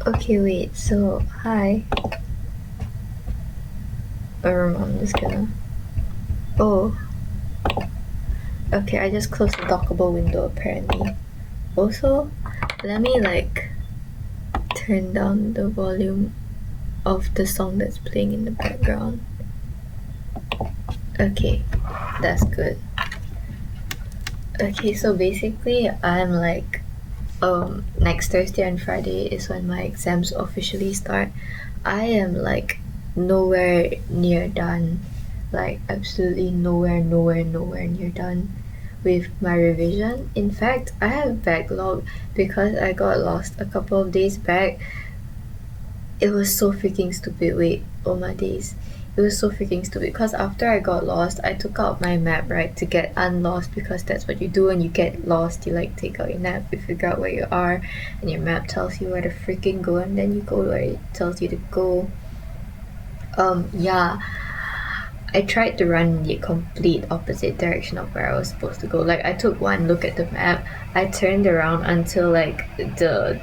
Okay, wait, so, hi. I'm just gonna... Oh, okay, I just closed the dockable window apparently. Also, let me like turn down the volume of the song that's playing in the background. Okay, that's good. Okay, so basically, I'm like, next Thursday and Friday is when my exams officially start. I am like nowhere near done, like absolutely nowhere near done with my revision. In fact, I have backlog because I got lost a couple of days back. It was so freaking stupid. Wait, oh my days. It was so freaking stupid because after I got lost, I took out my map, right, to get unlost because that's what you do when you get lost. You like take out your map, you figure out where you are, and your map tells you where to freaking go, and then you go where it tells you to go. Yeah, I tried to run in the complete opposite direction of where I was supposed to go. Like I took one look at the map, I turned around until like the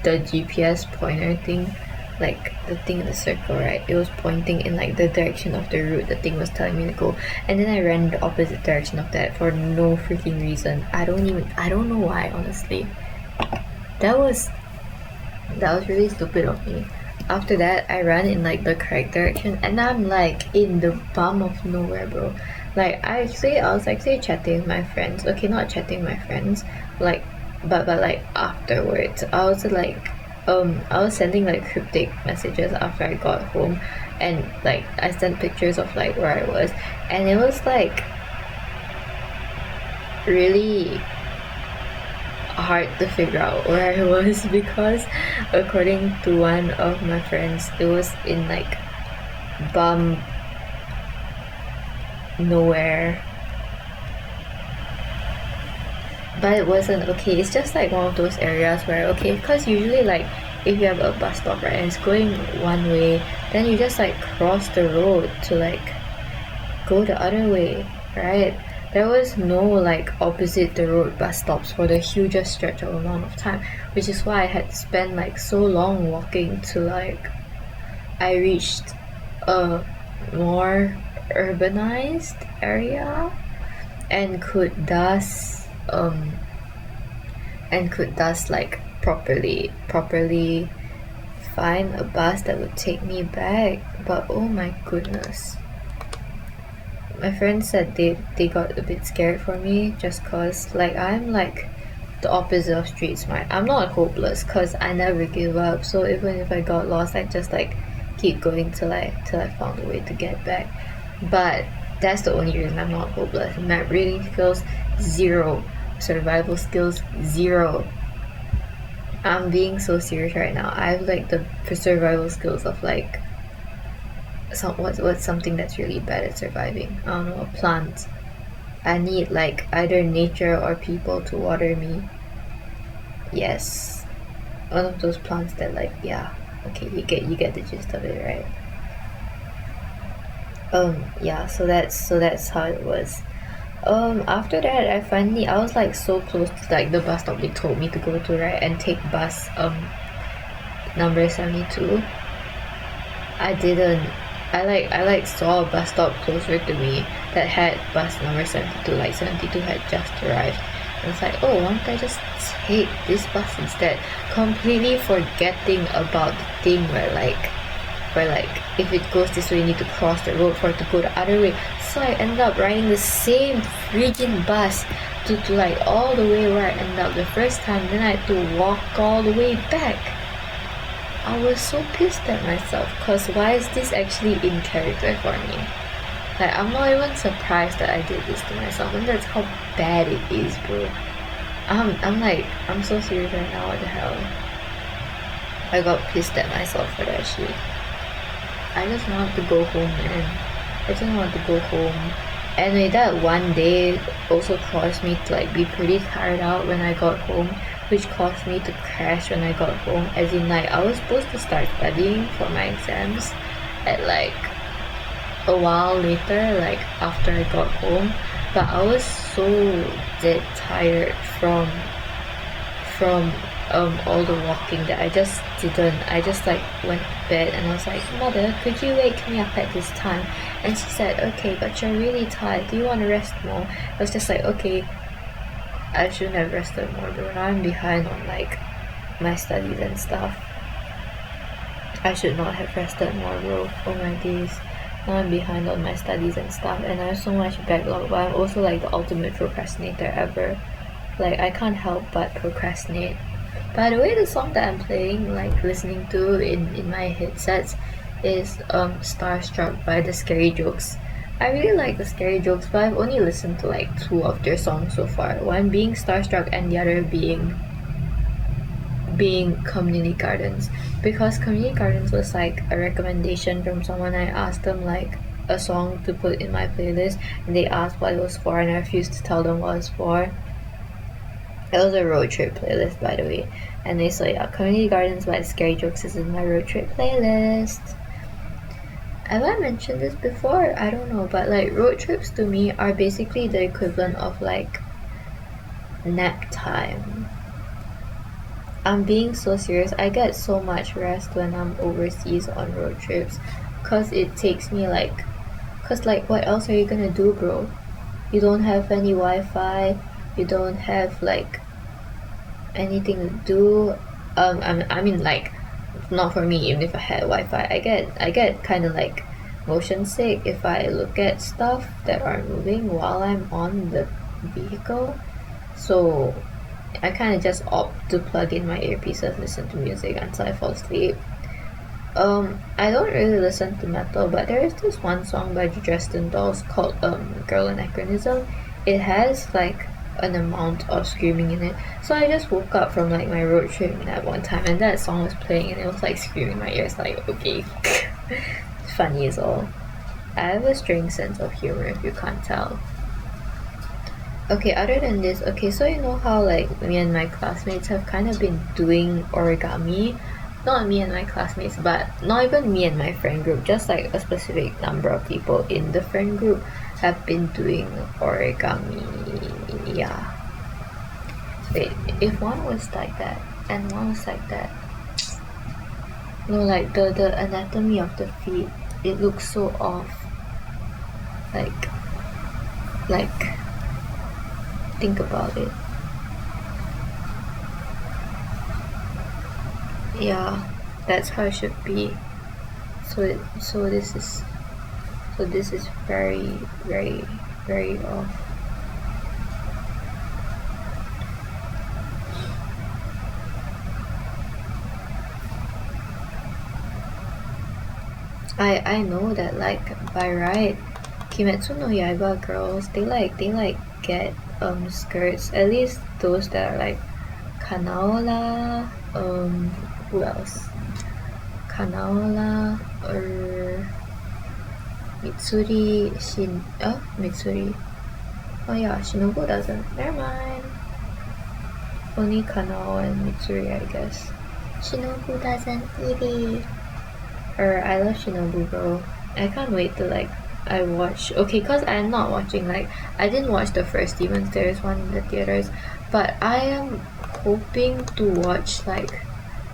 GPS pointer thing, like the thing in the circle, right? It was pointing in like the direction of the route the thing was telling me to go, and then I ran the opposite direction of that for no freaking reason. I don't know why, honestly. That was that was really stupid of me. After that, I ran in like the correct direction, and I'm like in the bum of nowhere, bro. Like I was actually chatting with my friends. Okay, not chatting with my friends, like, but like afterwards, I was sending like cryptic messages after I got home, and like I sent pictures of like where I was, and it was like really hard to figure out where I was because according to one of my friends it was in like bum nowhere, but it wasn't. Okay, it's just like one of those areas where, okay, because usually like if you have a bus stop, right, and it's going one way, then you just like cross the road to like go the other way, right? There was no like opposite the road bus stops for the hugest stretch of amount of time, which is why I had to spend like so long walking to like I reached a more urbanized area and could thus like properly find a bus that would take me back. But oh my goodness, my friends said they got a bit scared for me just cause like I'm like the opposite of street smart. I'm not hopeless cause I never give up. So even if I got lost, I just like keep going till I found a way to get back. But that's the only reason I'm not hopeless. Map reading skills zero, survival skills zero. I'm being so serious right now. I have like the survival skills of like what's something that's really bad at surviving. I don't know, a plant. I need like either nature or people to water me. Yes, one of those plants that like, yeah. Okay, you get the gist of it, right? Yeah. So that's how it was. After that, I was like so close to like the bus stop they told me to go to, right, and take bus number 72. I didn't. I like saw a bus stop closer to me that had bus number 72. Like 72 had just arrived. And it's like, oh, why don't I just take this bus instead? Completely forgetting about the thing where like if it goes this way you need to cross the road for it to go the other way. So I ended up riding the same freaking bus to like all the way where I ended up the first time. Then I had to walk all the way back. I was so pissed at myself because why is this actually in character for me? Like, I'm not even surprised that I did this to myself, and that's how bad it is, bro. I'm like, I'm so serious right now, what the hell? I got pissed at myself for that shit. I just want to go home, man. I just want to go home. Anyway, that one day also caused me to like be pretty tired out when I got home, which caused me to crash when I got home. As in, like, I was supposed to start studying for my exams at like a while later, like after I got home, but I was so dead tired from all the walking that I just like went to bed, and I was like, Mother, could you wake me up at this time? And she said, okay, but you're really tired, do you want to rest more? I was just like, okay, I shouldn't have rested more, but now I'm behind on like my studies and stuff. I should not have rested more, bro. Oh my days. Now I'm behind on my studies and stuff, and I have so much backlog, but I'm also like the ultimate procrastinator ever. Like, I can't help but procrastinate. By the way, the song that I'm playing, like listening to in my headsets, is Starstruck by the Scary Jokes. I really like the Scary Jokes, but I've only listened to like 2 of their songs so far. One being Starstruck and the other being Community Gardens, because Community Gardens was like a recommendation from someone. I asked them like a song to put in my playlist, and they asked what it was for, and I refused to tell them what it was for. It was a road trip playlist, by the way, and they said, yeah, Community Gardens by the Scary Jokes is in my road trip playlist. Have I mentioned this before? I don't know, but like road trips to me are basically the equivalent of like nap time. I'm being so serious. I get so much rest when I'm overseas on road trips, cause it takes me like, cause like what else are you gonna do, bro? You don't have any Wi-Fi. You don't have like anything to do. I mean like, not for me. Even if I had Wi-Fi, I get kind of like motion sick if I look at stuff that aren't moving while I'm on the vehicle. So I kind of just opt to plug in my earpieces, listen to music until I fall asleep. I don't really listen to metal, but there is this one song by Dresden Dolls called Girl Anachronism. It has like an amount of screaming in it. So I just woke up from like my road trip that one time, and that song was playing, and it was like screaming in my ears. Like, okay, it's funny as all. I have a strange sense of humor, if you can't tell. Okay, other than this, okay, so you know how like me and my classmates have kind of been doing origami? Not me and my classmates, but not even me and my friend group, just like a specific number of people in the friend group have been doing origami. Yeah. Wait, if one was like that and one was like that, no, like the anatomy of the feet, it looks so off. Like think about it. Yeah, that's how it should be. So this is very, very, very off. I know that like by right, Kimetsu no Yaiba girls, they get skirts, at least those that are like Kanaola, who else? Kanaola or Mitsuri, Mitsuri. Oh yeah, Shinobu doesn't. Never mind. Only Kanao and Mitsuri, I guess. Shinobu doesn't either. I love Shinobu, bro. I can't wait to like I watch. Okay, cause I'm not watching like I didn't watch the first Demon Slayer one in the theaters, but I am hoping to watch like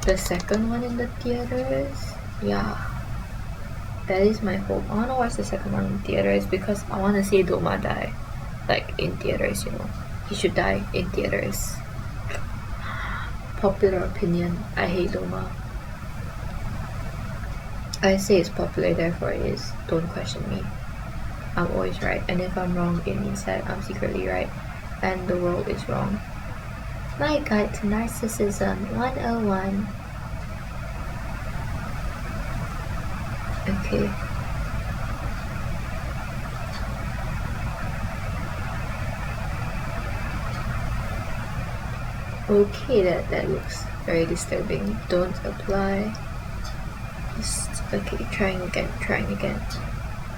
the second one in the theaters. Yeah, that is my hope. I wanna watch the second one in theaters because I wanna see Doma die, like in theaters. You know, he should die in theaters. Popular opinion. I hate Doma. I say it's popular, therefore it is. Don't question me. I'm always right, and if I'm wrong, it means that I'm secretly right, and the world is wrong. My Guide to Narcissism 101. Okay. Okay, that looks very disturbing. Don't apply. Okay, trying again.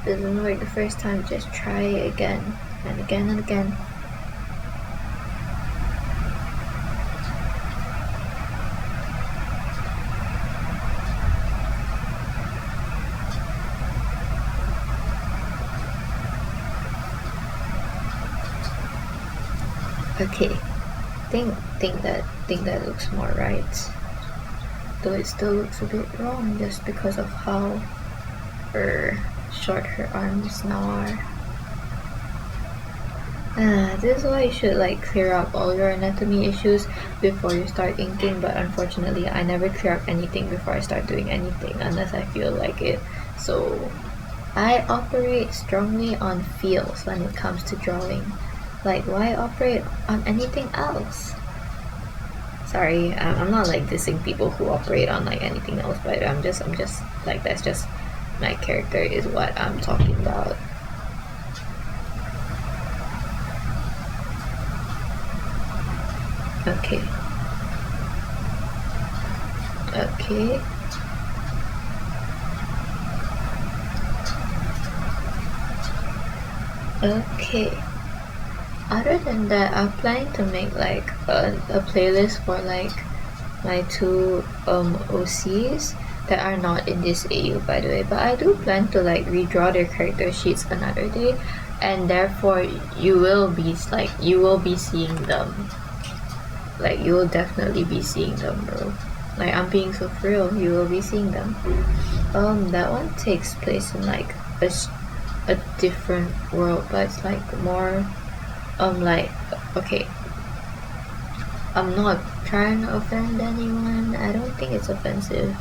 Doesn't work the first time, just try again and again and again. Okay, I think think that looks more right, though it still looks a bit wrong just because of how short her arms now are. This is why you should like clear up all your anatomy issues before you start inking, but unfortunately I never clear up anything before I start doing anything unless I feel like it. So I operate strongly on feels when it comes to drawing. Like, why operate on anything else? Sorry, I'm not like dissing people who operate on like anything else, but I'm just like, that's just my character is what I'm talking about. Okay. Okay. Okay. Other than that, I'm planning to make like a playlist for like my two OCs that are not in this AU, by the way, but I do plan to like redraw their character sheets another day, and therefore you will be seeing them. Like, you will definitely be seeing them, bro. Like, I'm being so for real, you will be seeing them. That one takes place in like a different world, but it's like more like, okay, I'm not trying to offend anyone. I don't think it's offensive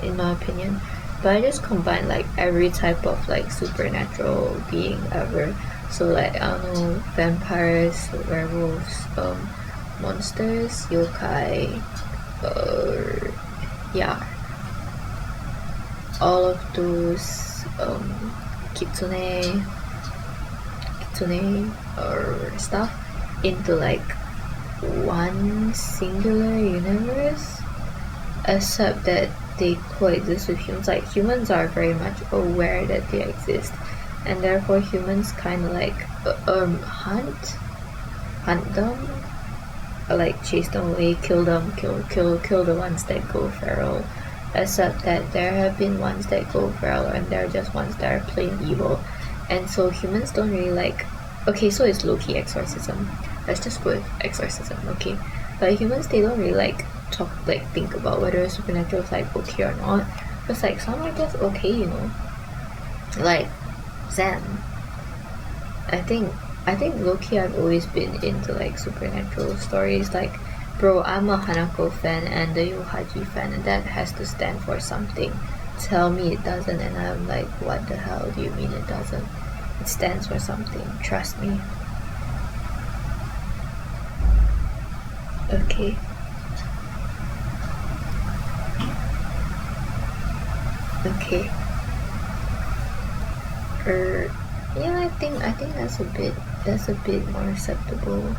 in my opinion, but I just combine like every type of like supernatural being ever. So like, I don't know, vampires, werewolves, monsters, yokai, yeah, all of those, kitsune or stuff into like one singular universe, except that they coexist with humans. Like, humans are very much aware that they exist, and therefore humans kind of like hunt them, or like chase them away, kill them, kill the ones that go feral. Except that there have been ones that go feral, and there are just ones that are plain evil. And so humans don't really like, okay, so it's low-key exorcism. Let's just go with exorcism, okay? But humans, they don't really like think about whether supernatural is like okay or not. Because like some are just okay, you know. Like Zen. I think low-key I've always been into like supernatural stories. Like, bro, I'm a Hanako fan and the Yohaji fan, and that has to stand for something. Tell me it doesn't, and I'm like, what the hell do you mean it doesn't? It stands for something, trust me. Okay. Okay. Yeah, I think that's a bit more acceptable.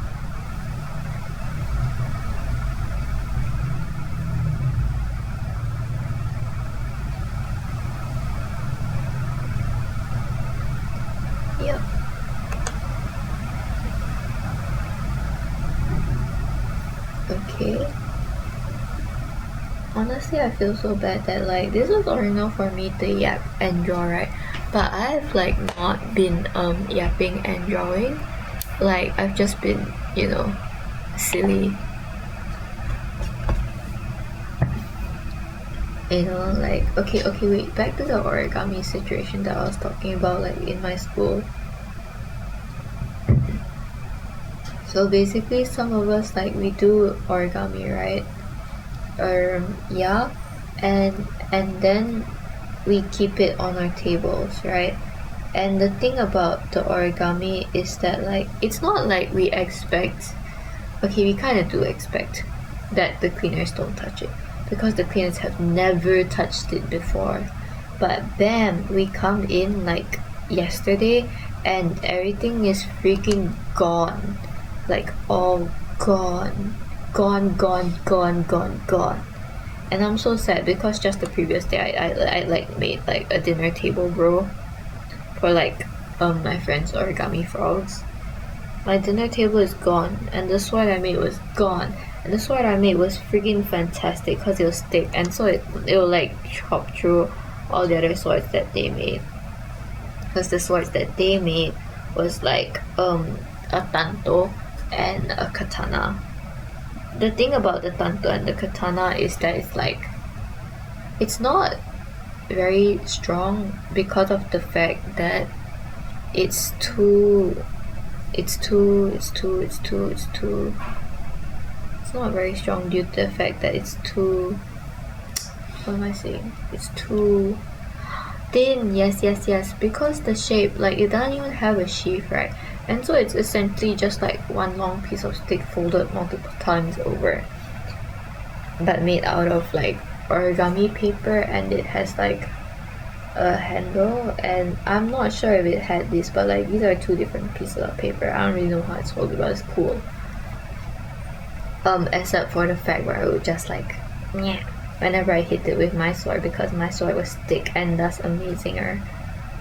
Yep. Okay. Honestly, I feel so bad that like this was original for me to yap and draw, right? But I've like not been yapping and drawing. Like, I've just been, you know, silly. You know, like, okay, wait, back to the origami situation that I was talking about, like in my school. So basically, some of us, like, we do origami, right? Yeah, and then we keep it on our tables, right? And the thing about the origami is that like, it's not like we expect, okay, we kind of do expect that the cleaners don't touch it, because the cleaners have never touched it before. But bam, we come in like yesterday and everything is freaking gone. Like, all gone. Gone. And I'm so sad because just the previous day I like made like a dinner table, bro, for like my friend's origami frogs. My dinner table is gone, and the sword I made was gone, and the sword I made was freaking fantastic because it was thick, and so it will like chop through all the other swords that they made. Because the swords that they made was like a tanto and a katana. the thing about the tanto and the katana is that it's not very strong because of the fact that it's not very strong due to the fact that it's too, what am I saying? It's too thin. Yes, because the shape, like, it doesn't even have a sheath, right? And so it's essentially just like one long piece of stick folded multiple times over, but made out of like origami paper, and it has like a handle, and I'm not sure if it had this, but like these are two different pieces of paper. I don't really know how it's folded, but it's cool. Except for the fact where I would just like, yeah, whenever I hit it with my sword, because my sword was thick and thus amazinger.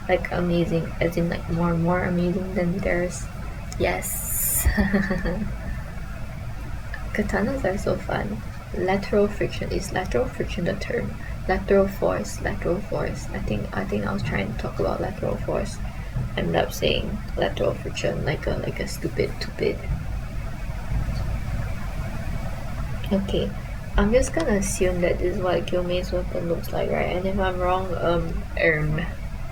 Like amazing, as in like more amazing than theirs. Yes. Katanas are so fun. Lateral friction, is lateral friction the term? Lateral force. I think I was trying to talk about lateral force. I ended up saying lateral friction like a stupid. Okay, I'm just gonna assume that this is what Gilmay's weapon looks like, right? And if I'm wrong,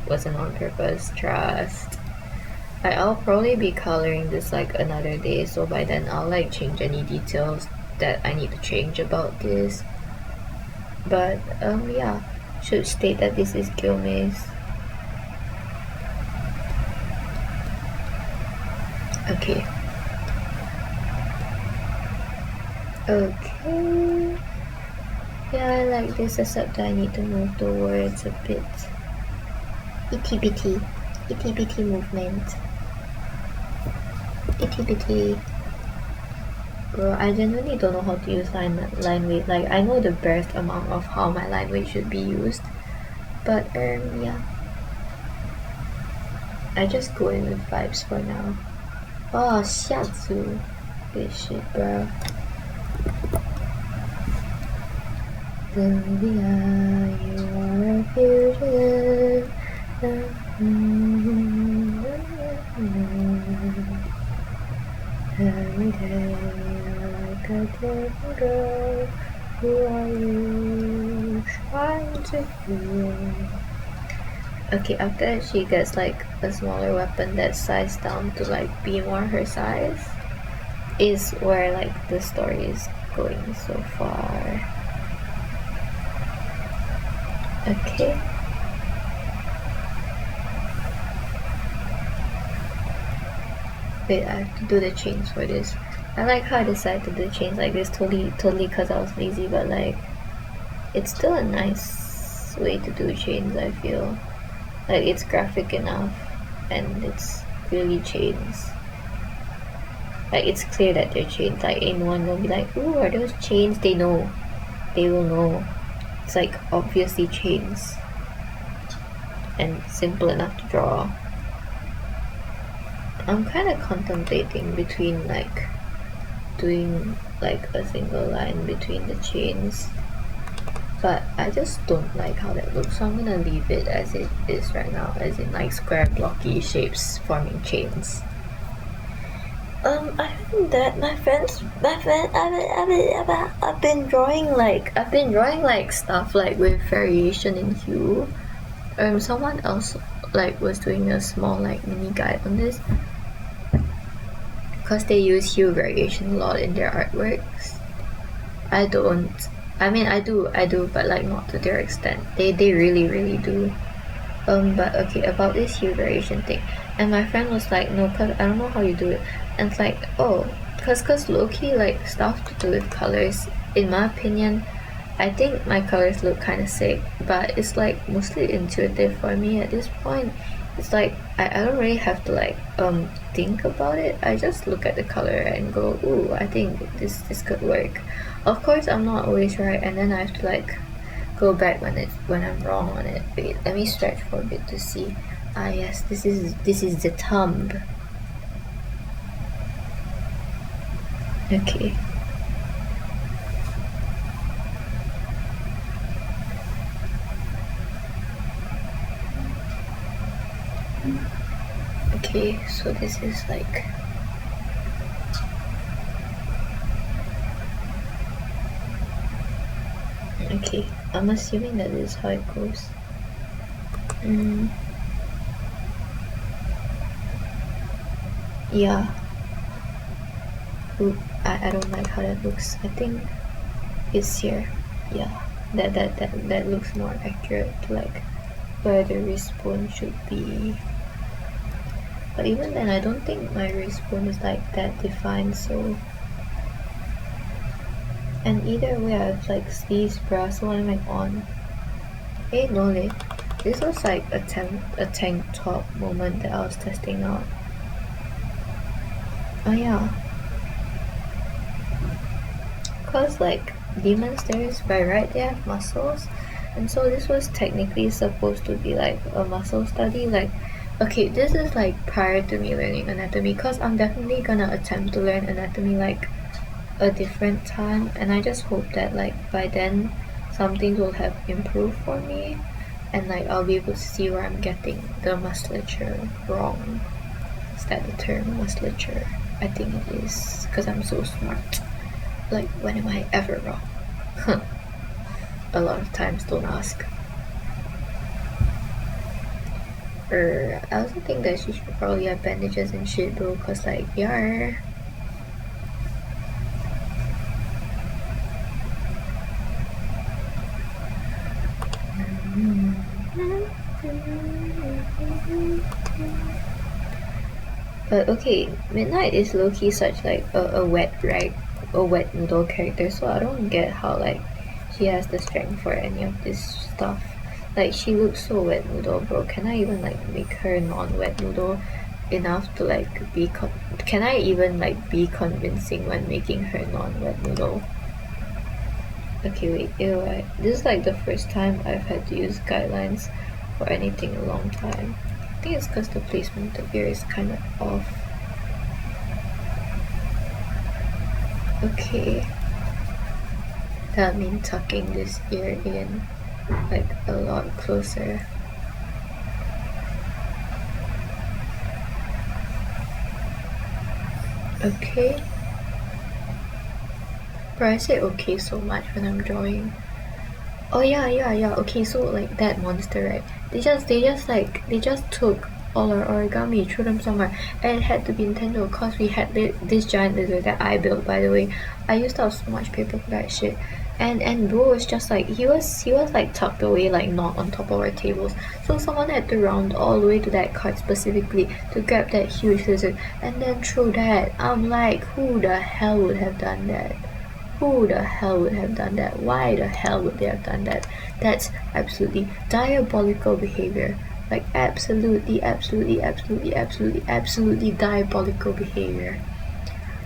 wasn't on purpose, trust. I'll probably be coloring this like another day, so by then I'll like change any details that I need to change about this. But yeah, should state that this is Gilmay's. Okay. Yeah, I like this, except that I need to move the words a bit. Itty bitty movement. Itty bitty. Bro, I genuinely don't know how to use line weight. Like, I know the best amount of how my line weight should be used, but yeah, I just go in with vibes for now. Oh, shiatsu. This shit, bro. Sylvia, you are a fugitive. Every day, like a different girl. Who are you trying to fool? Okay, after that she gets like a smaller weapon that's sized down to like be more her size, is where like the story is going so far. Okay. Wait, I have to do the chains for this. I like how I decided to do chains like this, totally because I was lazy, but like, it's still a nice way to do chains, I feel. Like, it's graphic enough, and it's really chains. Like, it's clear that they're chains. Like, anyone will be like, ooh, are those chains? They know. They will know. It's like, obviously chains. And simple enough to draw. I'm kind of contemplating between like doing like a single line between the chains, but I just don't like how that looks, so I'm gonna leave it as it is right now, as in like square blocky shapes forming chains. Other than that, I've been drawing like stuff like with variation in hue. Someone else like was doing a small like mini guide on this, because they use hue variation a lot in their artworks. I don't. I mean, I do, but like not to their extent. They really do. But okay, about this hue variation thing, and my friend was like, no, cause I don't know how you do it, and it's like, oh, cause low-key like stuff to do with colors, in my opinion, I think my colors look kind of sick, but it's like mostly intuitive for me at this point. It's like I don't really have to like think about it. I just look at the color and go, ooh, I think this could work. Of course, I'm not always right, and then I have to like go back when I'm wrong on it. Wait, let me stretch for a bit to see. Ah yes, this is the thumb. Okay. Okay, so this is like Okay, I'm assuming that is how it goes. Yeah. Ooh, I don't like how that looks. I think it's here. Yeah. That looks more accurate to like where the wrist bone should be. But even then, I don't think my wrist bone is like that defined, so. And either way, I have like sleeves, bra, so what am I on? Hey, no, this was like a tank top moment that I was testing out. Oh yeah. Cause like demon stairs by right they have muscles, and so this was technically supposed to be like a muscle study. Like, okay, this is like prior to me learning anatomy, cause I'm definitely gonna attempt to learn anatomy like a different time, and I just hope that like by then some things will have improved for me, and like I'll be able to see where I'm getting the musculature wrong. Is that the term, musculature? I think it is, cause I'm so smart. Like, when am I ever wrong? A lot of times, don't ask. I also think that she should probably have bandages and shit, bro, cause like, yar. But okay, Midnight is low-key such like a wet noodle character, so I don't get how like she has the strength for any of this stuff. Like, she looks so wet noodle, bro. Can I even like make her non-wet noodle enough to like be can I even like be convincing when making her non-wet noodle? Okay, wait, ew, this is like the first time I've had to use guidelines for anything in a long time. I think it's because the placement of the ear is kind of off. Okay. That means tucking this ear in like a lot closer. Okay. But I say okay so much when I'm drawing. Oh yeah. Okay, so like that monster, right? They just took all our origami, threw them somewhere, and it had to be intentional because we had this giant lizard that I built, by the way. I used up so much paper for that shit. And bro was just like he was like tucked away, like not on top of our tables. So someone had to round all the way to that cart specifically to grab that huge lizard and then throw that. I'm like, who the hell would have done that? Who the hell would have done that? Why the hell would they have done that? That's absolutely diabolical behavior. Like, absolutely diabolical behavior.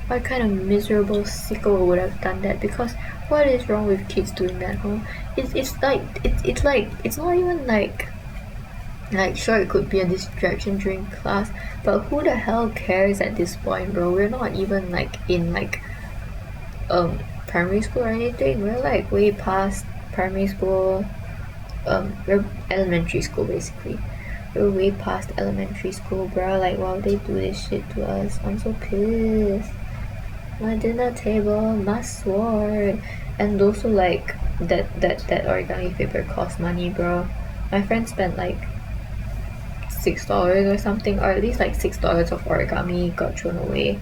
What kind of miserable sicko would have done that? Because what is wrong with kids doing that, huh? It's not even like sure, it could be a distraction during class, but who the hell cares at this point, bro? We're not even like in like primary school or anything. We're like way past primary school. We're elementary school basically. We're way past elementary school, bro. Like, why would they do this shit to us? I'm so pissed. My dinner table, my sword, and also like that origami paper costs money, bro. My friend spent like $6 or something, or at least like $6 of origami got thrown away.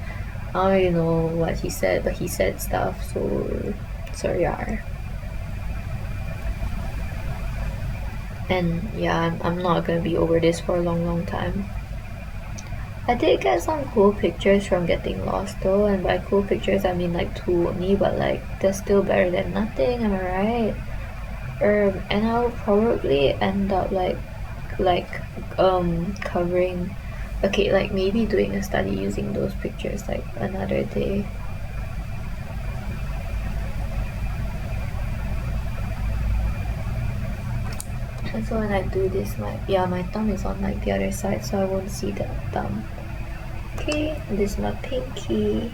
I don't really know what he said, but he said stuff, so yeah. And yeah, I'm not gonna be over this for a long time. I did get some cool pictures from getting lost though, and by cool pictures I mean like 2 only, but like that's still better than nothing, am I right? And I'll probably end up like covering, okay, like maybe doing a study using those pictures like another day. And so when I do this, my thumb is on like the other side, so I won't see the thumb. Okay, this is my pinky.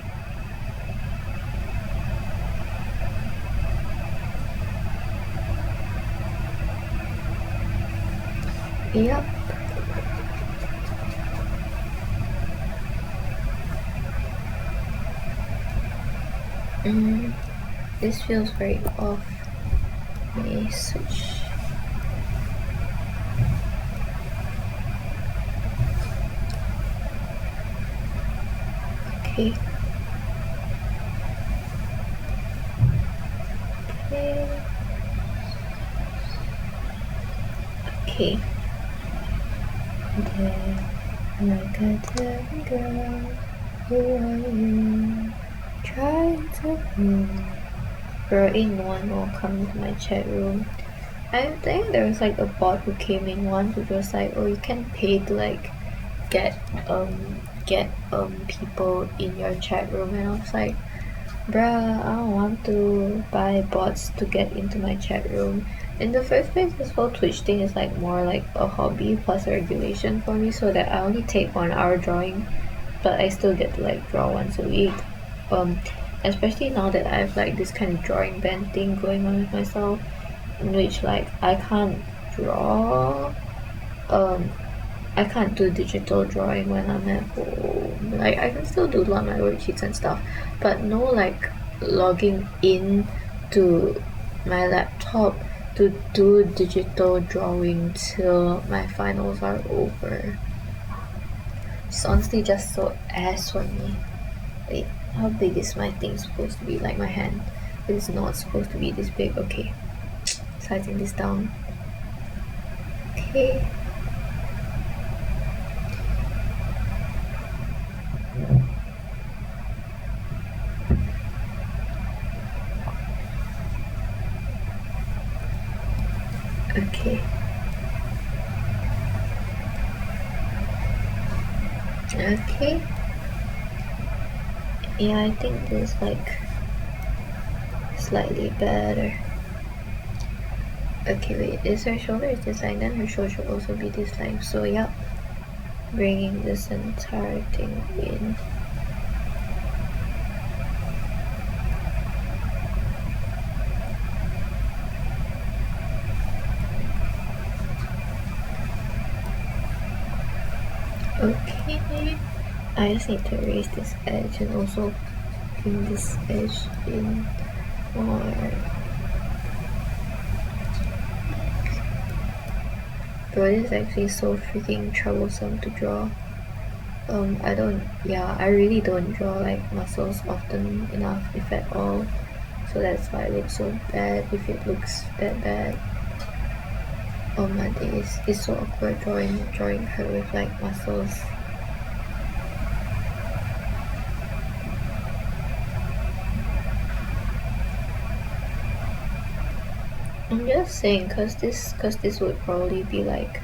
Yep. This feels very off. Let me switch. Okay. Okay. There, like a dead girl, who are you? Trying to move. Bro, ain't no one will come to my chat room. I think there was like a bot who came in once, which was like, oh, you can pay to like get people in your chat room, and I was like, bruh, I don't want to buy bots to get into my chat room. In the first place, this whole Twitch thing is like more like a hobby plus a regulation for me, so that I only take 1 hour drawing, but I still get to like draw once a week. Especially now that I have like this kind of drawing band thing going on with myself, in which like I can't draw. I can't do digital drawing when I'm at home. Like I can still do my worksheets and stuff, but no like logging in to my laptop to do digital drawing till my finals are over. It's honestly just so ass for me. Wait, how big is my thing supposed to be? Like my hand. It's not supposed to be this big. Okay, sizing this down. Okay. Okay. Okay. Yeah, I think this is like slightly better. Okay, wait, is her shoulder is this line, then her shoulder should also be this line. So yeah, bringing this entire thing in. Okay, I just need to erase this edge and also bring this edge in more. Bro, this is actually so freaking troublesome to draw. I really don't draw like muscles often enough, if at all. So that's why it looks so bad, if it looks that bad. Oh my days, it's so awkward drawing her with like muscles. I'm just saying, cause this would probably be like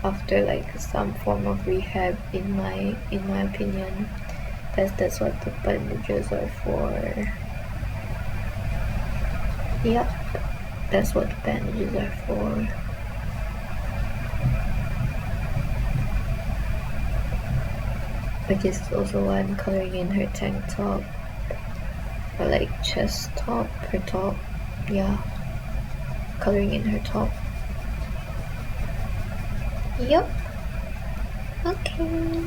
after like some form of rehab, in my opinion. That's what the bandages are for. Yep, that's what the bandages are for. Which is also why I'm coloring in her tank top, or like chest top, her top. Yeah, coloring in her top. Yep. Okay.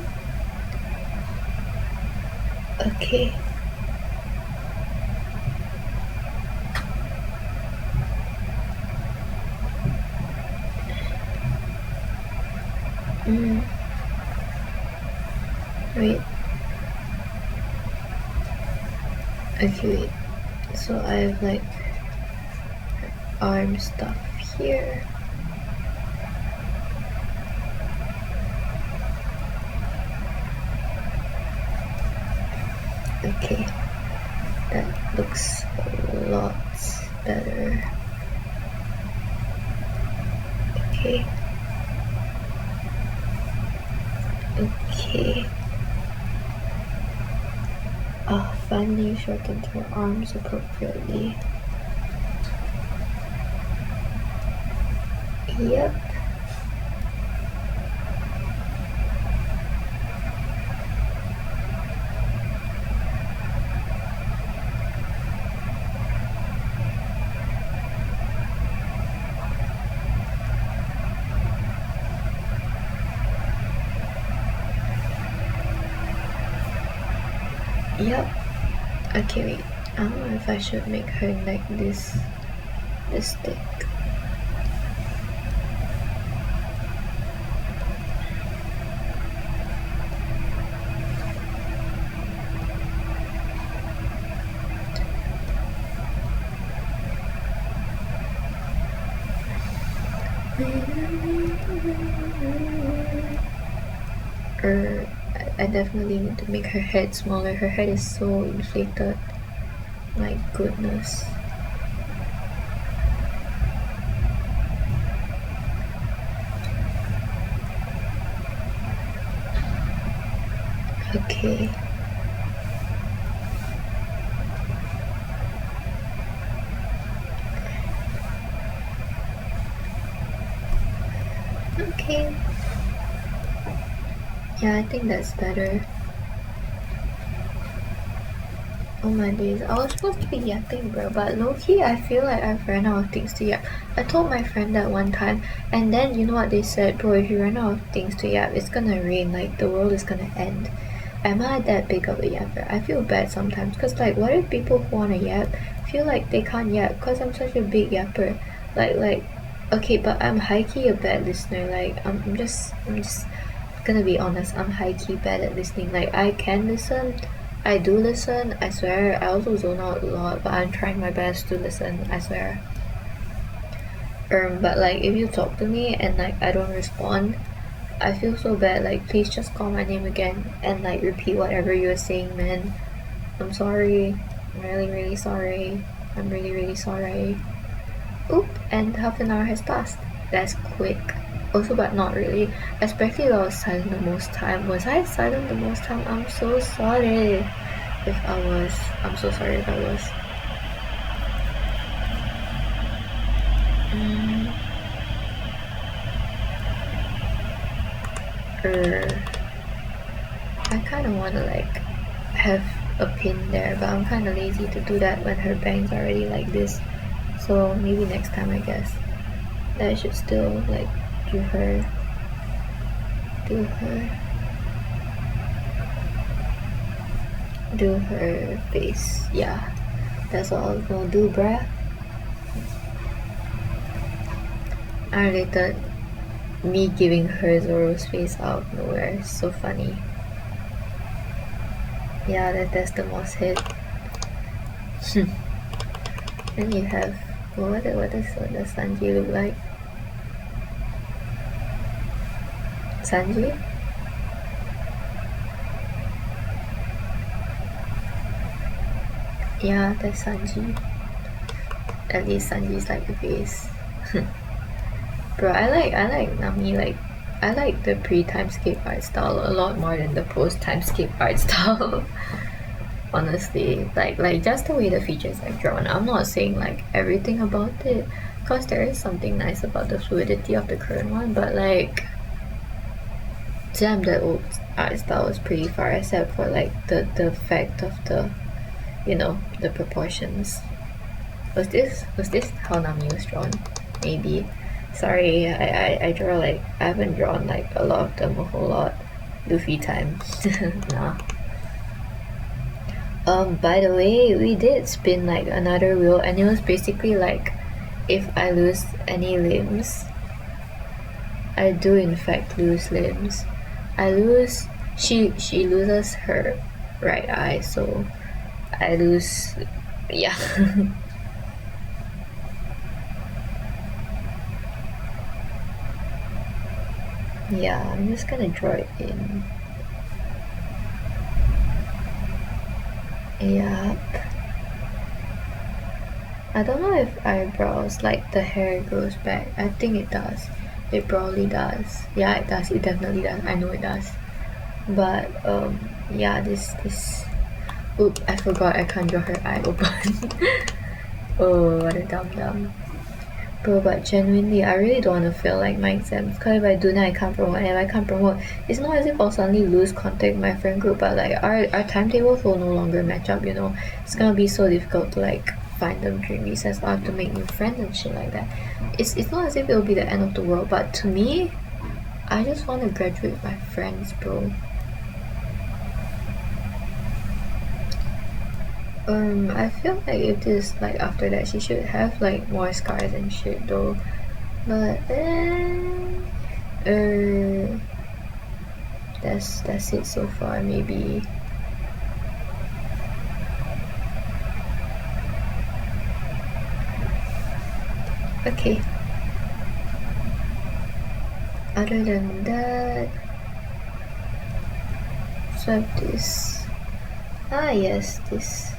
Okay. Wait. Okay, wait. So I have like arm stuff here. Okay, that looks a lot better. Okay. Okay. Finally shortened her arms appropriately. Yep. Yep. Okay, wait. I don't know if I should make her neck this this stick. I definitely need to make her head smaller. Her head is so inflated. My goodness. Okay. Okay. Yeah, I think that's better. Oh my days, I was supposed to be yapping, bro, but low-key I feel like I've run out of things to yap. I told my friend that one time, and then you know what they said, bro, if you run out of things to yap, it's gonna rain, like the world is gonna end. Am I that big of a yapper? I feel bad sometimes, cause like what if people who wanna yap feel like they can't yap cause I'm such a big yapper? Like, okay, but I'm high-key a bad listener, like I'm just gonna be honest, I'm high-key bad at listening. Like I can listen, I do listen, I swear. I also zone out a lot, but I'm trying my best to listen, I swear. But like if you talk to me and like I don't respond, I feel so bad. Like please just call my name again and like repeat whatever you were saying, man. I'm sorry. I'm really sorry. I'm really sorry. Oop, and half an hour has passed. That's quick. Also, but not really. Especially if I was silent the most time. Was I silent the most time? I'm so sorry if I was. I'm so sorry if I was. I kind of want to like have a pin there, but I'm kind of lazy to do that when her bangs are already like this. So maybe next time, I guess. I should still like do her face. Yeah, that's all I was gonna do, bruh. I related me giving her Zoro's face out of nowhere. It's so funny. Yeah, that's the most hit. Then you have what does Sanji look like? Sanji? Yeah, that's Sanji. At least Sanji's like the face. Bro, I like Nami, like I like the pre-timescape art style a lot more than the post-timescape art style. Honestly, like just the way the features are drawn. I'm not saying like everything about it, cause there is something nice about the fluidity of the current one, but like damn, the old art style was pretty far, except for like the fact of the, you know, the proportions. Was this how Nami was drawn? Maybe. Sorry, I draw like I haven't drawn like a lot of them a whole lot. Luffy time. Nah. By the way, we did spin like another wheel, and it was basically like if I lose any limbs, I do in fact lose limbs. I lose she loses her right eye, so I lose, yeah. Yeah, I'm just gonna draw it in. Yep. I don't know if eyebrows, like the hair grows back. I think it does. It probably does. Yeah, it does. It definitely does. I know it does. But yeah, this. Oop! I forgot I can't draw her eye open. Oh, what a dum. Bro, but genuinely, I really don't want to fail like my exams. Cause if I do, then I can't promote, and if I can't promote, it's not as if I'll suddenly lose contact with my friend group, but like our timetables will no longer match up. You know, it's gonna be so difficult to like find them during recess. I'll have to make new friends and shit like that. It's not as if it'll be the end of the world, but to me, I just want to graduate with my friends, bro. I feel like if this like after that she should have like more scars and shit though. But that's it so far maybe. Okay. Other than that, so I have this. Ah yes, this.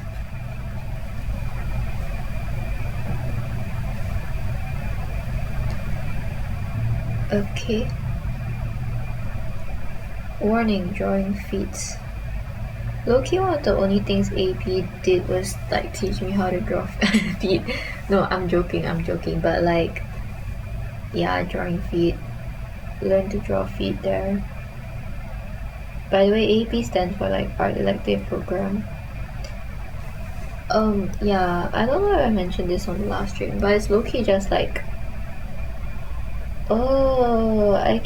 Okay. Warning, drawing feet. Low-key, one of the only things AP did was like teach me how to draw feet. No, I'm joking, but like, yeah, drawing feet. Learn to draw feet there. By the way, AP stands for like Art Elective Program. Yeah, I don't know if I mentioned this on the last stream, but it's low-key just like, oh, I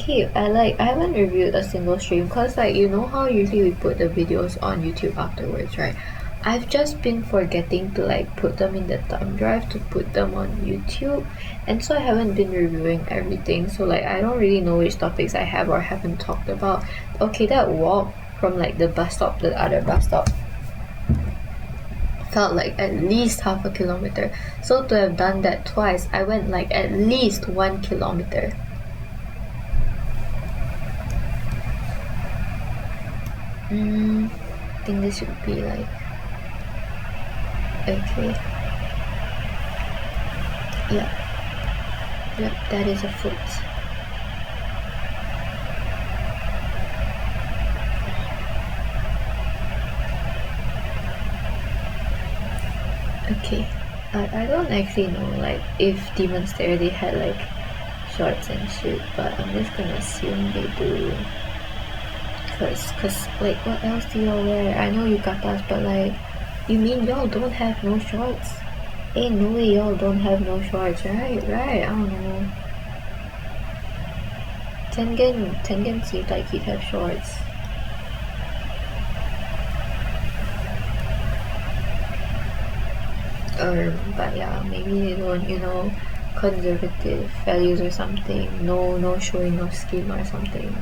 haven't reviewed a single stream cause like you know how usually we put the videos on YouTube afterwards, right? I've just been forgetting to like put them in the thumb drive to put them on YouTube, and so I haven't been reviewing everything, so like I don't really know which topics I have or haven't talked about. Okay, that walk from like the bus stop to the other bus stop felt like at least half a kilometer. So to have done that twice, I went like at least 1 kilometer. I think this should be like okay. Yep, that is a foot. Okay, I don't actually know like if Demon Slayer they had like shorts and shit, but I'm just gonna assume they do. Cause like what else do y'all wear? I know yukatas, but like you mean y'all don't have no shorts? Ain't no way y'all don't have no shorts, right? I don't know. Tengen seems like he'd have shorts. But yeah, maybe they don't, you know, conservative values or something. No showing no skin or something.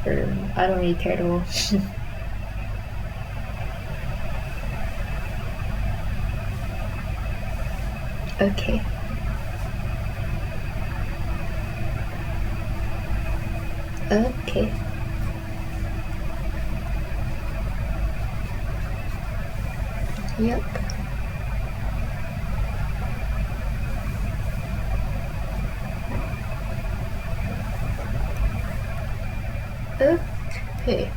I don't really care though. Okay. Okay. Yep. Okay.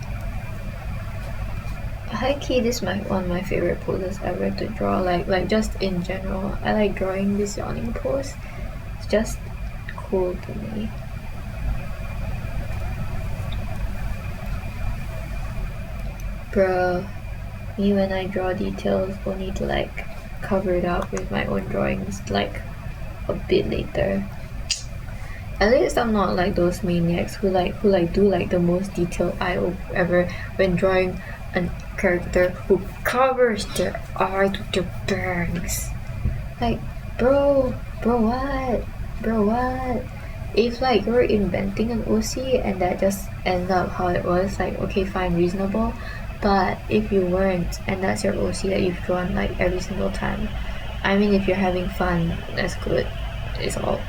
High key, this is one of my favorite poses ever to draw. Like just in general, I like drawing this yawning pose. It's just cool to me. Bruh, me when I draw details, only to like cover it up with my own drawings like a bit later. At least I'm not like those maniacs who do like the most detailed eye ever when drawing a character who covers their eye with their bangs. Like, bro, what? If like you're inventing an OC and that just ends up how it was, like okay, fine, reasonable. But if you weren't and that's your OC that you've drawn like every single time, I mean, if you're having fun, that's good. It's all.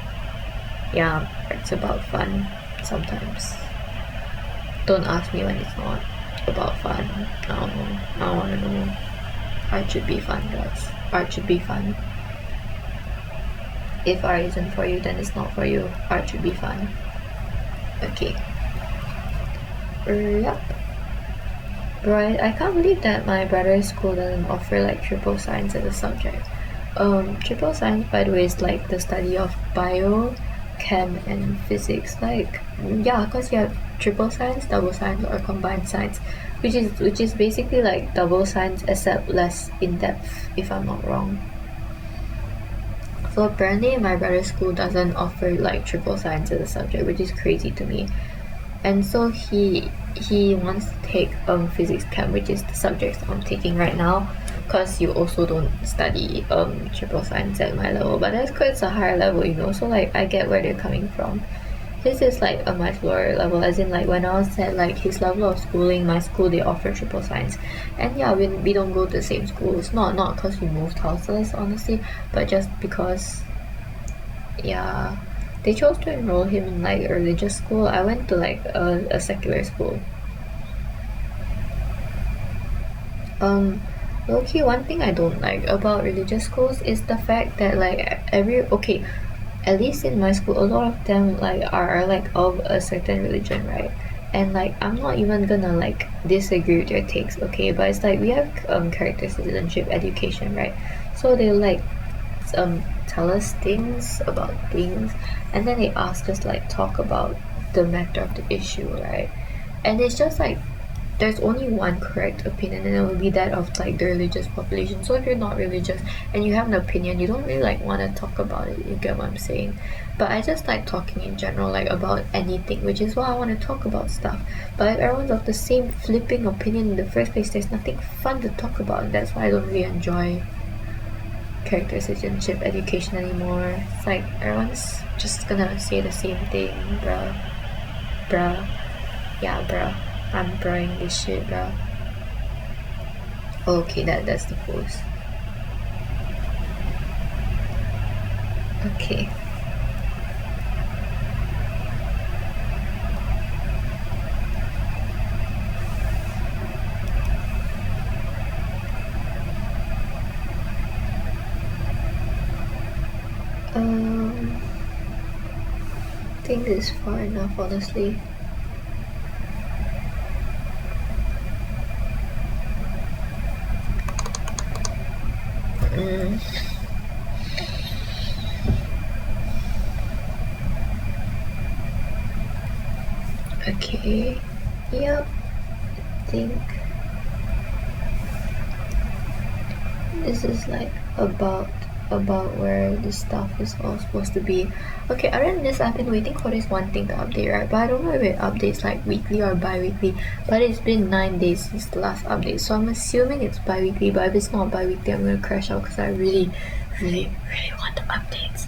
Yeah, it's about fun sometimes. Don't ask me when it's not about fun. I don't know. I don't want to know. Art should be fun, guys. Art should be fun. If art isn't for you, then it's not for you. Art should be fun. Okay. Yep. Bro, I can't believe that my brother's school doesn't offer like triple science as a subject. Triple science, by the way, is like the study of bio, chem, and physics. Like, yeah, because you have triple science, double science, or combined science, which is basically like double science except less in depth, if I'm not wrong. So apparently, my brother's school doesn't offer like triple science as a subject, which is crazy to me. and so he wants to take physics chem, which is the subjects I'm taking right now, because you also don't study triple science at my level, but that's because it's a higher level, you know, so like I get where they're coming from. His is like a much lower level, as in like when I was at like his level of schooling, my school they offer triple science, and yeah, we don't go to the same schools, not because we moved houses honestly, but just because yeah, they chose to enroll him in like a religious school. I went to like a secular school. Low-key, one thing I don't like about religious schools is the fact that like okay, at least in my school, a lot of them like are like of a certain religion, right? And like I'm not even gonna like disagree with your takes, okay? But it's like we have character citizenship education, right? So they like tell us things about things, and then they ask us like talk about the matter of the issue, right? And it's just like there's only one correct opinion, and it will be that of like the religious population. So if you're not religious and you have an opinion, you don't really like want to talk about it, you get what I'm saying? But I just like talking in general, like about anything, which is why I want to talk about stuff. But if everyone's of the same flipping opinion in the first place, there's nothing fun to talk about, and that's why I don't really enjoy character citizenship education anymore. It's like everyone's just gonna say the same thing, bruh, yeah, bruh. I'm bruhing this shit, bruh. Okay, that's the pose. Okay. I think this is far enough, honestly. Okay. Yep. I think this is like about where the stuff is all supposed to be. Okay, other than this, I've been waiting for this one thing to update, right? But I don't know if it updates like weekly or bi-weekly. But it's been 9 days since the last update, so I'm assuming it's bi-weekly. But if it's not bi-weekly, I'm gonna crash out because I really want the updates.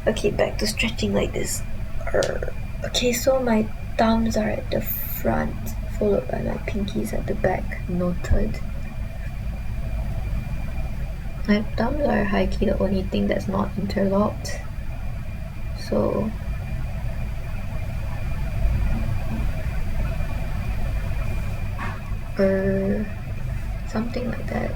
Okay, back to stretching like this. Okay, so my thumbs are at the front, followed by my pinkies at the back. Noted. My thumbs are high-key the only thing that's not interlocked. So something like that.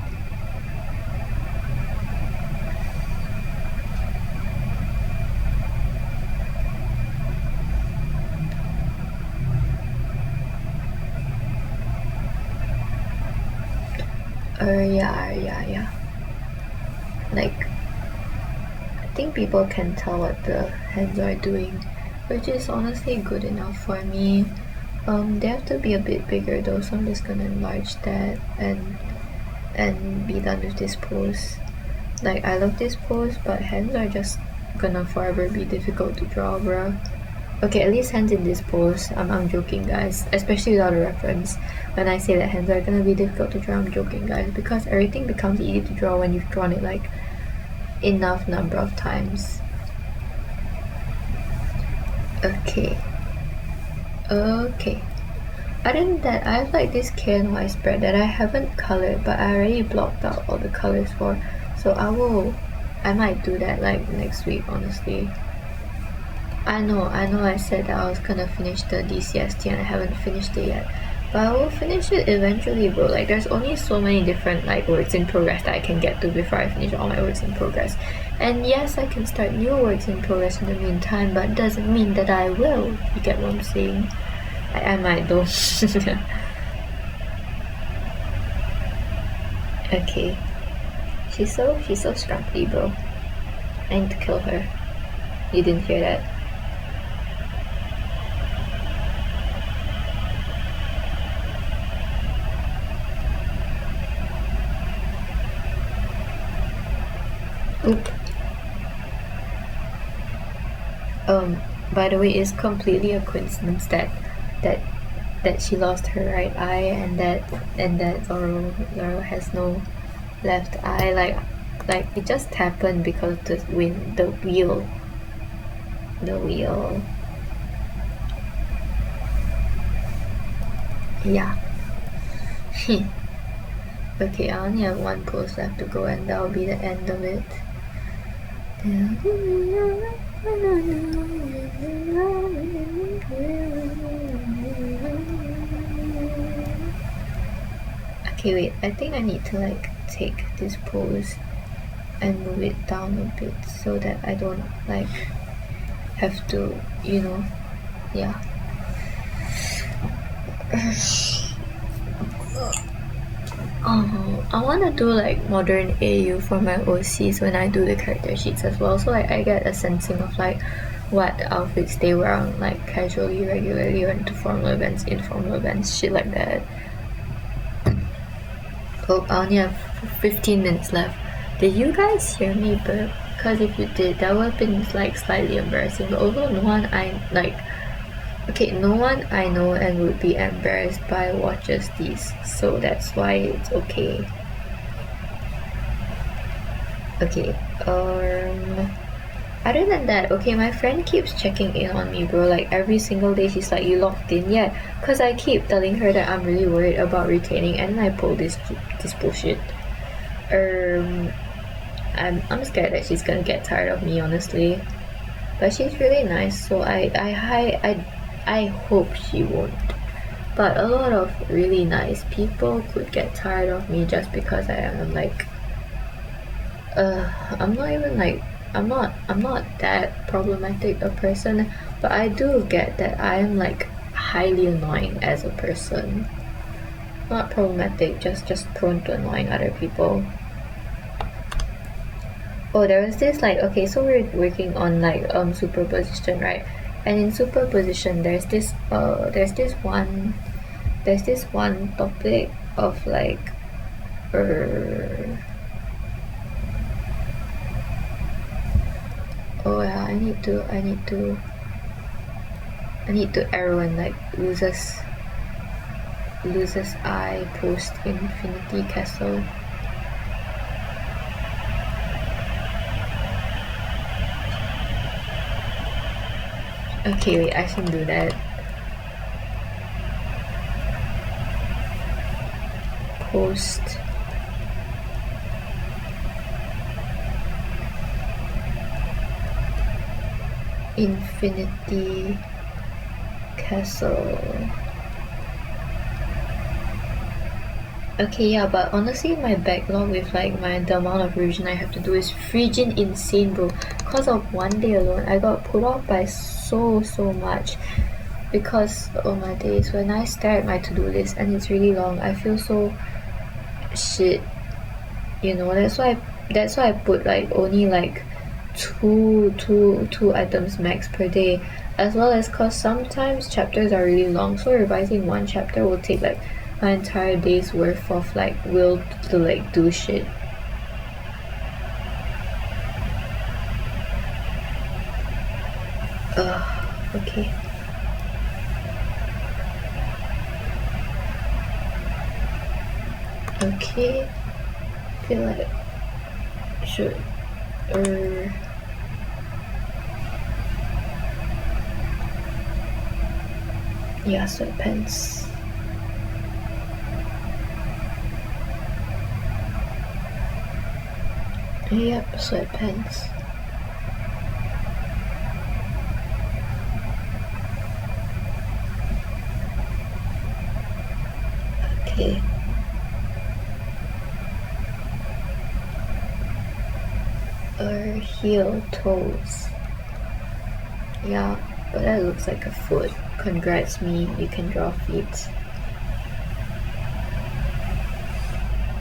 Yeah. Like, I think people can tell what the hands are doing, which is honestly good enough for me. They have to be a bit bigger though, so I'm just gonna enlarge that and be done with this pose. Like, I love this pose, but hands are just gonna forever be difficult to draw, bruh. Okay, at least hands in this pose. I'm joking, guys. Especially without a reference. When I say that hands are gonna be difficult to draw, I'm joking, guys. Because everything becomes easy to draw when you've drawn it like enough number of times. Okay. Other than that, I have like this KNY spread that I haven't colored, but I already blocked out all the colors for. So I might do that like next week, honestly. I know I said that I was gonna finish the DCST and I haven't finished it yet. But I will finish it eventually, bro. Like, there's only so many different like works in progress that I can get to before I finish all my works in progress. And yes, I can start new works in progress in the meantime, but doesn't mean that I will. You get what I'm saying? I might though. Okay. She's so scrumpy, bro. I need to kill her. You didn't hear that? Oop. By the way, it's completely a coincidence that that that she lost her right eye, and that Zoro has no left eye. Like it just happened because the wheel. Yeah. Okay, I only have one post left to go, and that'll be the end of it. Okay, wait, I think I need to like take this pose and move it down a bit so that I don't like have to, yeah. I want to do like modern AU for my OCs when I do the character sheets as well, so like I get a sensing of like what outfits they wear on like casually, regularly, or into formal events, informal events, shit like that. Oh, I only have 15 minutes left. Did you guys hear me burp? Because if you did, that would have been like slightly embarrassing, but although no one I know and would be embarrassed by watches these, so that's why it's okay. Okay, other than that, okay, my friend keeps checking in on me, bro. Like every single day she's like, you locked in yet? Because I keep telling her that I'm really worried about retaining, and then I pull this bullshit. I'm scared that she's gonna get tired of me, honestly. But she's really nice, so I hope she won't. But a lot of really nice people could get tired of me just because I am like, I'm not that problematic a person, but I do get that I am like highly annoying as a person. Not problematic, just prone to annoying other people. Oh, there was this like, okay, so we're working on like superposition, right? And in superposition there's this one topic of like oh yeah, I need to arrow and like loses eye post infinity castle. Okay, wait, I should do that. Post infinity castle. Okay, yeah, but honestly my backlog with like the amount of revision I have to do is freaking insane, bro. Cause of one day alone, I got put off by so much. Because oh my days, when I stare at my to-do list and it's really long, I feel so shit. That's why I put like only like two items max per day, as well as cause sometimes chapters are really long, so revising one chapter will take like my entire day's worth of like will to like do shit. Okay. Okay, feel like should yeah, sweatpants. Yep, sweatpants. Okay. Heel toes. Yeah, but that looks like a foot. Congrats me, you can draw feet.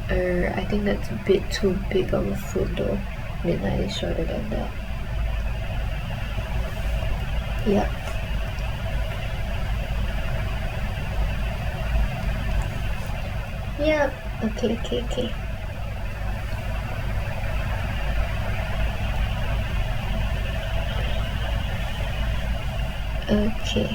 I think that's a bit too big of a foot though. Midnight is shorter than that. Yep. Yep. Okay. Okay.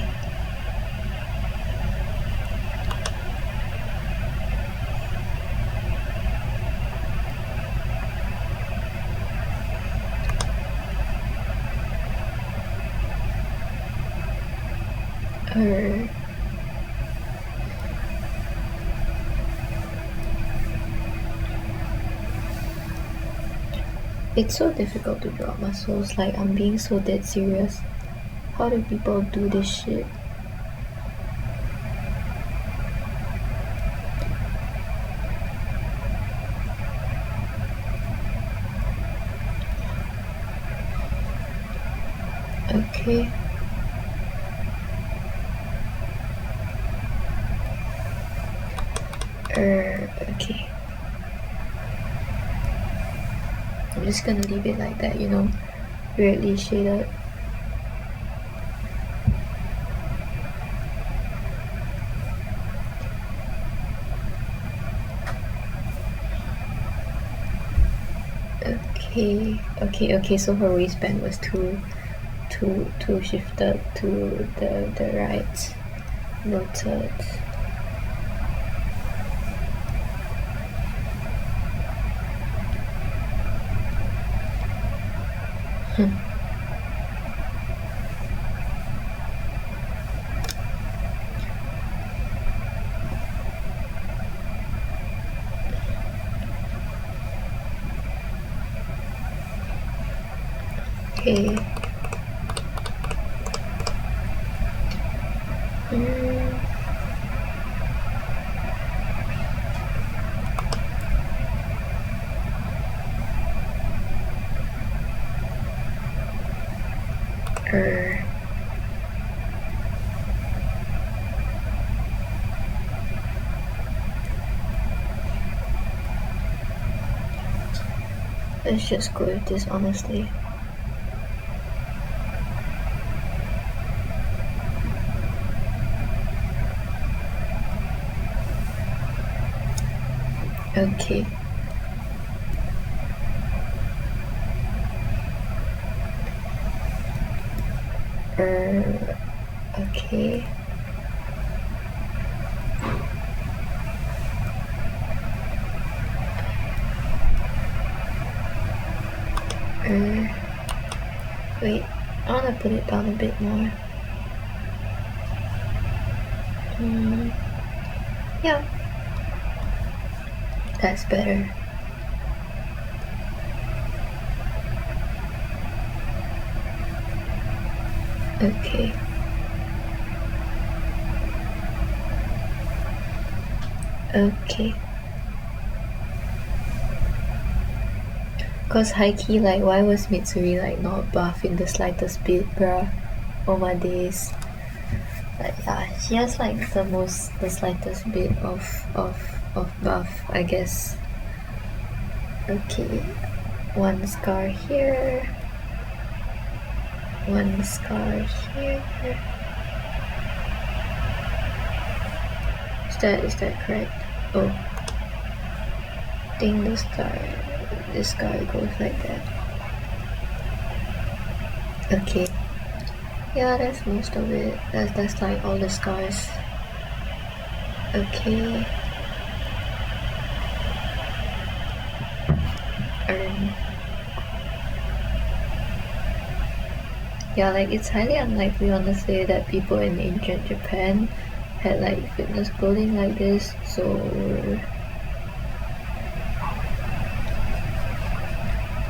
It's so difficult to draw muscles, like I'm being so dead serious. How do people do this shit? Okay. Okay. I'm just gonna leave it like that, you know, weirdly shaded. Okay, so her waistband was too shifted to the right. Noted. Okay. Let's just go with this, honestly. Okay. Okay. Wait, I wanna put it down a bit more. Yeah. That's better. Okay. Okay. Cause high key, like, why was Mitsuri like not buff in the slightest bit, bruh? Oh my days. Like, yeah, she has like the slightest bit of buff, I guess. Okay, one scar here, one scar here. Is that correct? Oh, I think this scar goes like that. Okay. Yeah, that's most of it. That's like all the scars. Okay. Yeah, like it's highly unlikely, honestly, that people in ancient Japan had like fitness clothing like this. So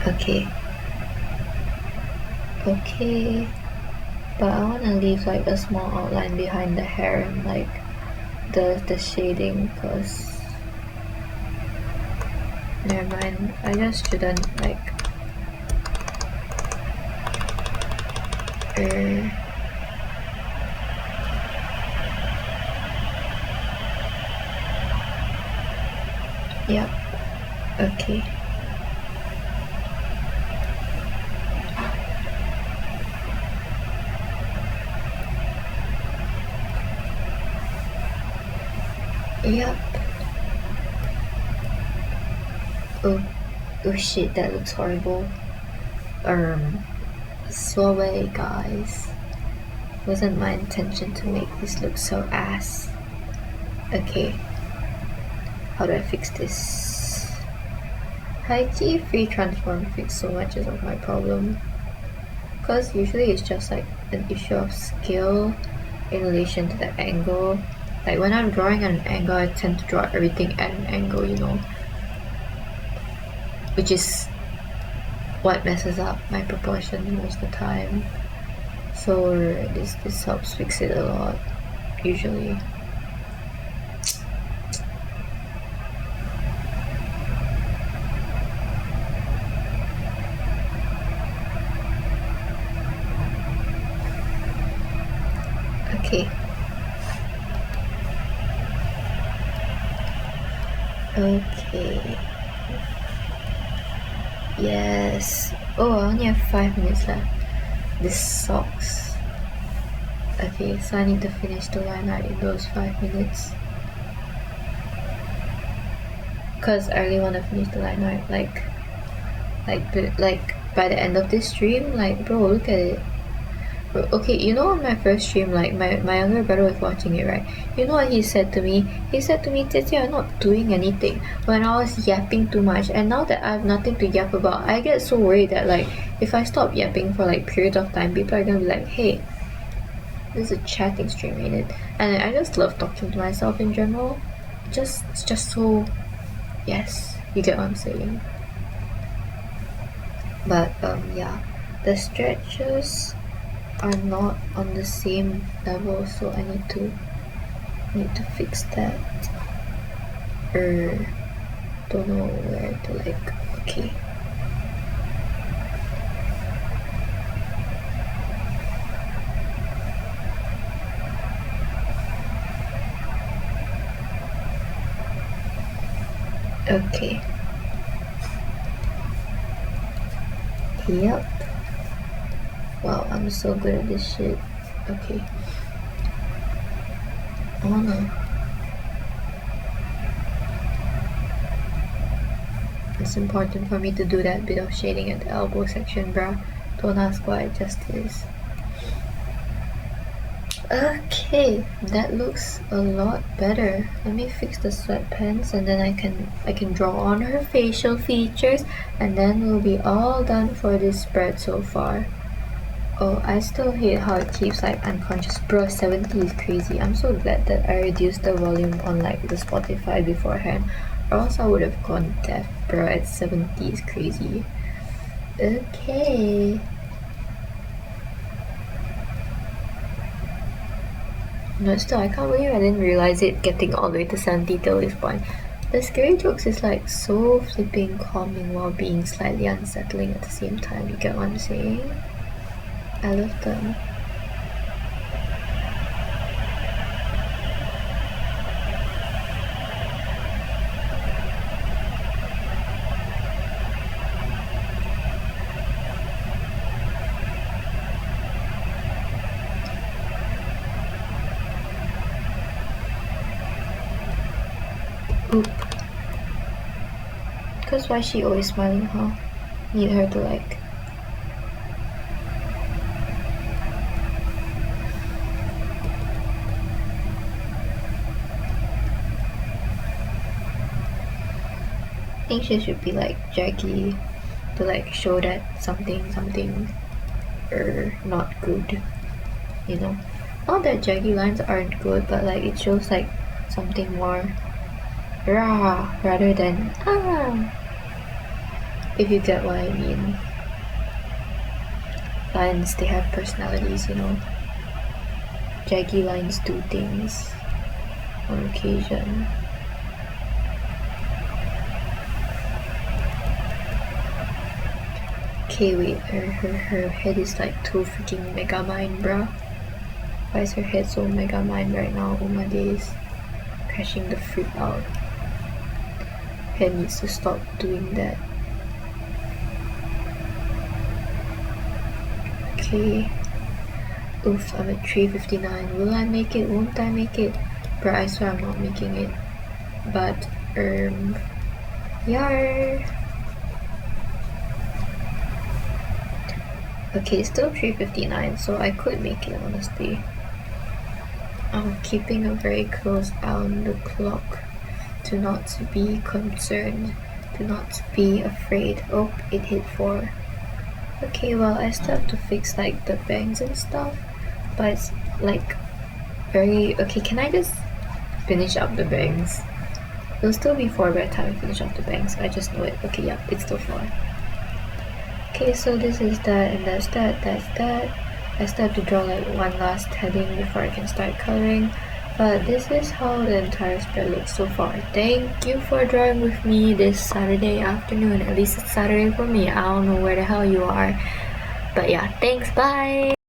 okay. But I wanna leave like a small outline behind the hair and like the shading, cause never mind. I just shouldn't like yeah. Okay. Yep. Oh shit, that looks horrible. Sorry guys. Wasn't my intention to make this look so ass. Okay. How do I fix this? High key free transform fix so much of my problem. Cause usually it's just like an issue of skill in relation to the angle. Like when I'm drawing at an angle, I tend to draw everything at an angle, you know, which is what messes up my proportion most of the time. So this helps fix it a lot, usually. Okay. Okay. Yes. Oh, I only have 5 minutes left. This sucks. Okay, so I need to finish the line art in those 5 minutes. Cause I really want to finish the line art, like by the end of this stream. Like, bro, look at it. Okay, you know, on my first stream, like my younger brother was watching it, right? You know what he said to me? He said to me, "Titi, you're not doing anything," when I was yapping too much. And now that I have nothing to yap about, I get so worried that like if I stop yapping for like periods of time, people are gonna be like, "Hey, this is a chatting stream, ain't it?" And I just love talking to myself in general. It's just so, yes, you get what I'm saying. But yeah, the stretches are not on the same level, so I need to fix that. Don't know where to, like, okay. Okay. Yep. Wow, I'm so good at this shit. Okay. Oh no. It's important for me to do that bit of shading at the elbow section, bruh. Don't ask why, it just is. Okay, that looks a lot better. Let me fix the sweatpants and then I can draw on her facial features, and then we'll be all done for this spread so far. Oh, I still hate how it keeps like unconscious. Bro, 70 is crazy. I'm so glad that I reduced the volume on like the Spotify beforehand, or else I would have gone deaf. Bro, at 70 is crazy. Okay. No, still, I can't believe I didn't realize it getting all the way to 70 till this point. The scary jokes is like so flipping calming while being slightly unsettling at the same time. You get what I'm saying? I love them. Oop. Cause why is she always smiling, huh? Need her to like... I think she should be like jaggy to like show that something not good, you know. Not that jaggy lines aren't good, but like it shows like something more rah rather than ah, if you get what I mean. Lines, they have personalities, you know. Jaggy lines do things on occasion. Okay, wait, her head is like too freaking mega mind, bruh. Why is her head so mega mind right now? Oh my days. Crashing the freak out. Head needs to stop doing that. Okay. Oof, I'm at 3:59. Will I make it? Won't I make it? Bruh, I swear I'm not making it. But, yar. Okay, still 3:59, so I could make it, honestly. I'm keeping a very close eye on the clock to not be concerned, to not be afraid. Oh, it hit 4. Okay, well, I still have to fix like the bangs and stuff, but it's like very okay. Can I just finish up the bangs? It'll still be 4 by the time I finish off the bangs. I just know it. Okay, yeah, it's still 4. Okay, so this is that, and that's that, that's that. I still have to draw like one last heading before I can start coloring. But this is how the entire spread looks so far. Thank you for drawing with me this Saturday afternoon. At least it's Saturday for me. I don't know where the hell you are. But yeah, thanks, bye!